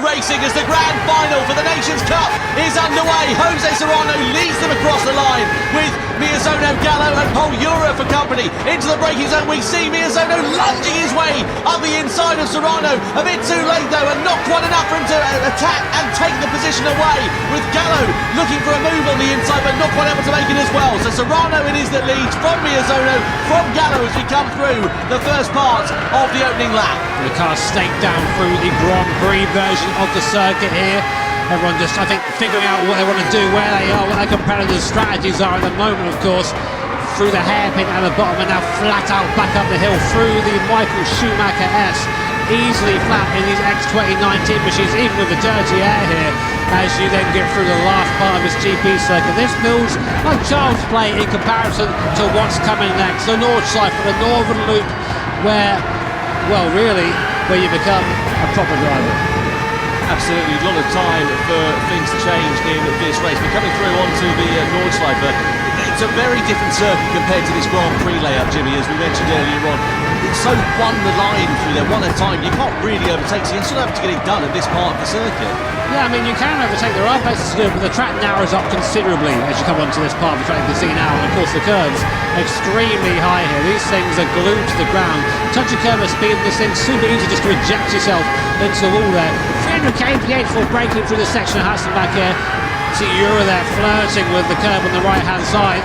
racing as the grand final for the Nations Cup is underway. Jose Serrano leads them across the line with Miyazono, Gallo and Paul Ura for company. Into the braking zone we see Miyazono lunging his way up the inside of Serrano. A bit too late though, and not quite enough for him to attack and take the position away, with Gallo looking for a move on the inside but not quite able to make it as well. So Serrano it is that leads from Miyazono, from Gallo as we come through the first part of the opening lap. The car staked down through the Grand Prix version of the circuit here. Everyone just, I think, figuring out what they want to do, where they are, what their competitors' strategies are at the moment, of course. Through the hairpin at the bottom and now flat out back up the hill through the Michael Schumacher S. Easily flat in these X2019 machines, even with the dirty air here, as you then get through the last part of this GP circuit. This feels like child's play in comparison to what's coming next. The North side for the Northern Loop, where, well, really, where you become a proper driver. Absolutely, a lot of time for things to change in this race. We're coming through onto the Nordschleife. It's a very different circuit compared to this Grand Prix layout, Jimmy, as we mentioned earlier on. It's so one the line through there, one at a time. You can't really overtake, so you still have to get it done at this part of the circuit. Yeah, I mean, you can overtake, there are places to do it, but the track narrows up considerably as you come onto this part of the track you can see now. And of course, the curves extremely high here. These things are glued to the ground. Touch a curve of speed, this thing's super easy just to eject yourself into the wall there. 300 kph for braking through this section of Hudson back here. See Ura there flirting with the curve on the right-hand side.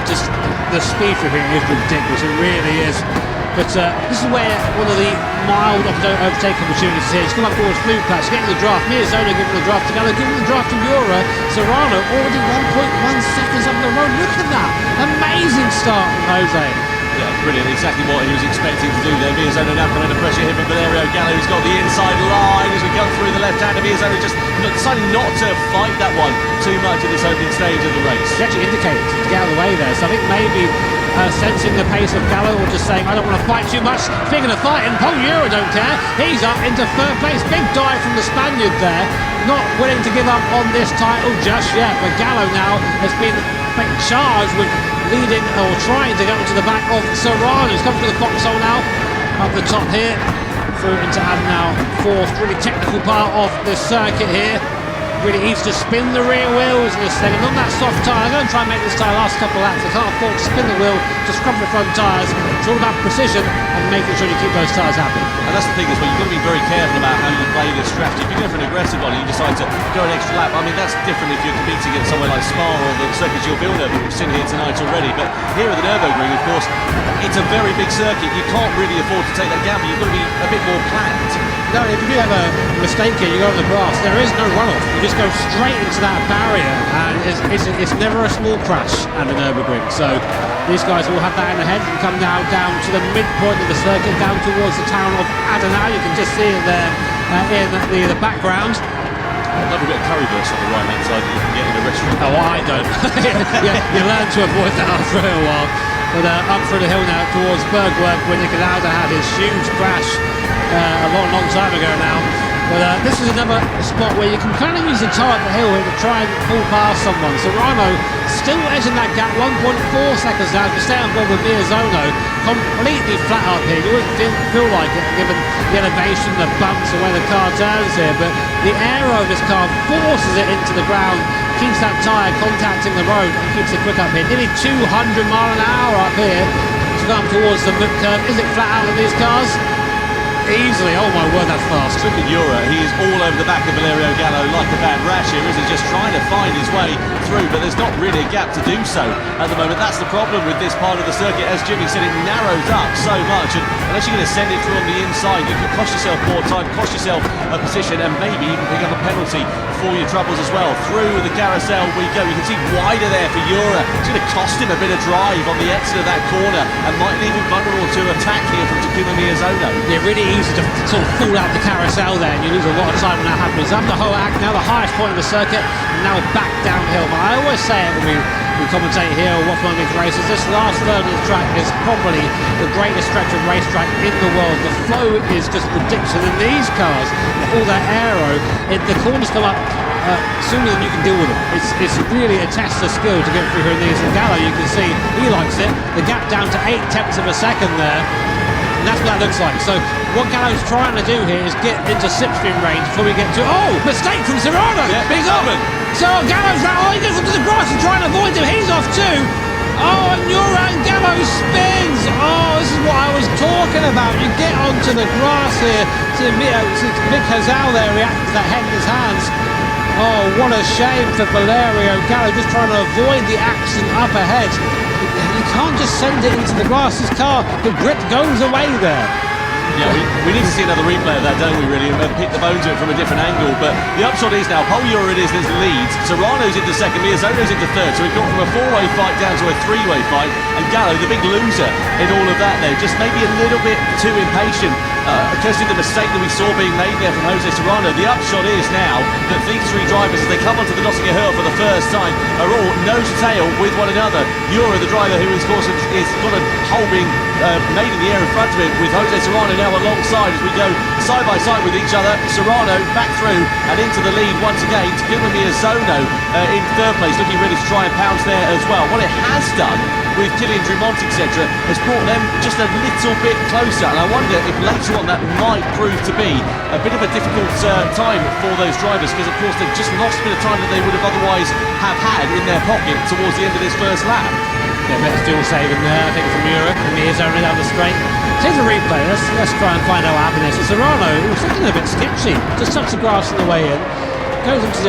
Just the speed for here is ridiculous, it really is. But this is where one of the mild overtake opportunities is here. He's come up towards Blue Patch, getting the draft. Miyazono giving the draft to Gallo, giving the draft to Ura. Serrano already 1.1 seconds up the road. Look at that! Amazing start from Jose. Yeah, brilliant. Exactly what he was expecting to do there. Miyazono now coming under pressure here from Valerio Gallo, who's got the inside line as we come through the left-hander. Miyazono just deciding not to fight that one too much at this opening stage of the race. He actually indicated to get out of the way there, so I think maybe sensing the pace of Gallo, or just saying, I don't want to fight too much. Speaking of fighting, Paul Ura don't care. He's up into third place. Big dive from the Spaniard there. Not willing to give up on this title just yet, but Gallo now has been charged with leading or trying to get into the back of Serrano. He's come through the foxhole now, up the top here, through into now fourth. Really technical part of the circuit here. Really easy to spin the rear wheels in this thing, and on that soft tyre, I'm going to try and make this tyre last a couple of laps. I can't afford to spin the wheel, just scrub the front tyres. It's all about precision and making sure you keep those tyres happy. And that's the thing as well, you've got to be very careful about how you play this strategy. If you go for an aggressive one and you decide to go an extra lap, I mean, that's different if you're competing at somewhere like Spa or the circuit you'll build over. We've seen here tonight already, but here at the Nürburgring, of course, it's a very big circuit. You can't really afford to take that gamble. You've got to be a bit more planned. No, if you have a mistake here, you go on the grass, there is no runoff. You just go straight into that barrier, and it's never a small crash at the Nürburgring. So these guys will have that in the head and come now down to the midpoint of the circuit, down towards the town of Adenau. You can just see it there in the background. A little bit of currywurst on the right-hand side that you can get in a restaurant. Oh, I don't. You learn to avoid that after a while. But up through the hill now towards Bergwerk, where Niki Lauda had his huge crash a long time ago now. But this is another spot where you can kind of use the toe up the hill here to try and pull past someone. Serrano still edging that gap, 1.4 seconds now to stay on board with Miyazono. Completely flat up here. You wouldn't feel like it given the elevation, the bumps and where the car turns here, but the aero of this car forces it into the ground, keeps that tyre contacting the road and keeps it quick up here. Nearly 200 mile an hour up here to come towards the mid curve. Is it flat out of these cars? Easily, oh my word, that's fast. Look at Ura, he is all over the back of Valerio Gallo like a bad rash here, is he? Just trying to find his way through, but there's not really a gap to do so at the moment. That's the problem with this part of the circuit. As Jimmy said, it narrows up so much, and unless you're going to send it through on the inside, you can cost yourself more time, cost yourself a position, and maybe even pick up a penalty for your troubles as well. Through the carousel we go. You can see wider there for Ura. It's going to cost him a bit of drive on the exit of that corner, and might leave him vulnerable to attack here from Takuma Miyazono. Yeah, really easy to sort of fall out the carousel there, and you lose a lot of time when that happens. Up the whole act, now the highest point of the circuit, and now back downhill. But I always say it when we commentate here or watch one of these races, this last third of the track is probably the greatest stretch of racetrack in the world. The flow is just ridiculous, and these cars, all that aero, the corners come up sooner than you can deal with them. It's really a test of skill to get through here in these. And Gallo, you can see he likes it. The gap down to 0.8 of a second there. and that's what that looks like. So what Gallo's trying to do here is get into slipstream range before we get to... Oh, mistake from Serrano! Yeah, He's off! So Gallo's now, he goes up to the grass and trying to avoid him, he's off too! Oh, and Uran Gallo spins! Oh, this is what I was talking about. You get onto the grass here, to Vic Hazal there reacting to that head in his hands. Oh, what a shame for Valerio Gallo, just trying to avoid the accident up ahead. You can't just send it into the grass. This car, the grip goes away there. Yeah, we need to see another replay of that, don't we, really, and pick the bones of it from a different angle. But the upshot is now, Paul Ura is leads, Serrano's into second, Miyazono's into third, so we've gone from a four-way fight down to a three-way fight, and Gallo, the big loser in all of that there, just maybe a little bit too impatient, courtesy of the mistake that we saw being made there from Jose Serrano. The upshot is now that these three drivers, as they come onto the Nottingham Hill for the first time, are all nose-to-tail with one another. Ura, the driver who, of course, is got a hole being made in the air in front of him, with Jose Serrano now alongside as we go side by side with each other. Serrano back through and into the lead once again. Takuma Miyazono in third place, looking ready to try and pounce there as well. What it has done with Kylian Drumont, etc., has brought them just a little bit closer, and I wonder if later on that might prove to be a bit of a difficult time for those drivers, because of course they've just lost a bit of time that they would have otherwise have had in their pocket towards the end of this first lap. Yeah, better still saving there, I think, from Europe. And Miyazono down the straight. Here's a replay. Let's try and find out what happened there. So Serrano, he was looking a bit sketchy. Just touched the grass on the way in. Goes into the